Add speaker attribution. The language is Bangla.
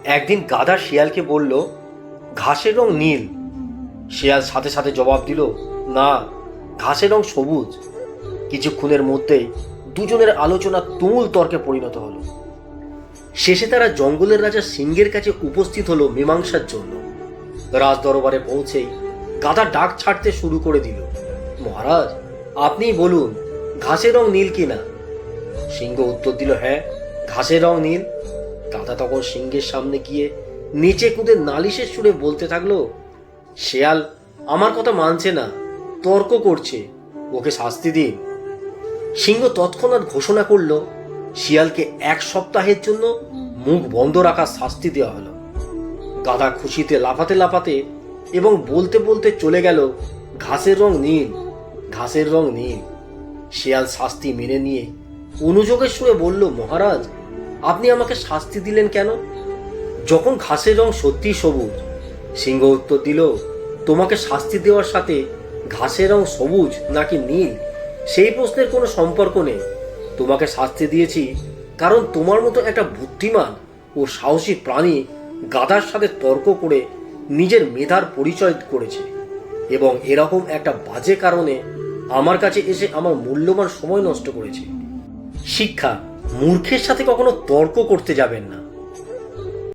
Speaker 1: একদিন গাধা শিয়ালকে বলল, ঘাসের রং নীল। শিয়াল সাথে সাথে জবাব দিল, না, ঘাসের রং সবুজ। কিছুক্ষণের মধ্যেই দুজনের আলোচনা তুমুল তর্কে পরিণত হলো। শেষে তারা জঙ্গলের রাজা সিংহের কাছে উপস্থিত হলো মীমাংসার জন্য। রাজ দরবারে পৌঁছেই গাধা ডাক ছাড়তে শুরু করে দিল, মহারাজ, আপনিই বলুন, ঘাসের রং নীল কিনা? সিংহ উত্তর দিল, হ্যাঁ, ঘাসের রং নীল। গাধা তখন সিংহের সামনে গিয়ে নিচে কুদে নালিশের সুরে বলতে থাকলো, শেয়াল আমার কথা মানছে না, তর্ক করছে, ওকে শাস্তি দিন। সিংহ তৎক্ষণাৎ ঘোষণা করলো, শিয়ালকে 1 সপ্তাহের জন্য মুখ বন্ধ রাখার শাস্তি দেওয়া হলো। গাধা খুশিতে লাফাতে লাফাতে এবং বলতে বলতে চলে গেল, ঘাসের রং নীল, ঘাসের রং নীল। শিয়াল শাস্তি মেনে নিয়ে অনুযোগের সুরে বলল, মহারাজ, আপনি আমাকে শাস্তি দিলেন কেন, যখন ঘাসের রং সত্যিই সবুজ? সিংহ উত্তর দিল, তোমাকে শাস্তি দেওয়ার সাথে ঘাসের রং সবুজ নাকি নীল সেই প্রশ্নের কোনো সম্পর্ক নেই। তোমাকে শাস্তি দিয়েছি কারণ তোমার মতো একটা বুদ্ধিমান ও সাহসী প্রাণী গাধার সাথে তর্ক করে নিজের মেধার পরিচয় করেছে এবং এরকম একটা বাজে কারণে আমার কাছে এসে আমার মূল্যবান সময় নষ্ট করেছে। শিক্ষা, মূর্খের সাথে কখনো তর্ক করতে যাবেন না।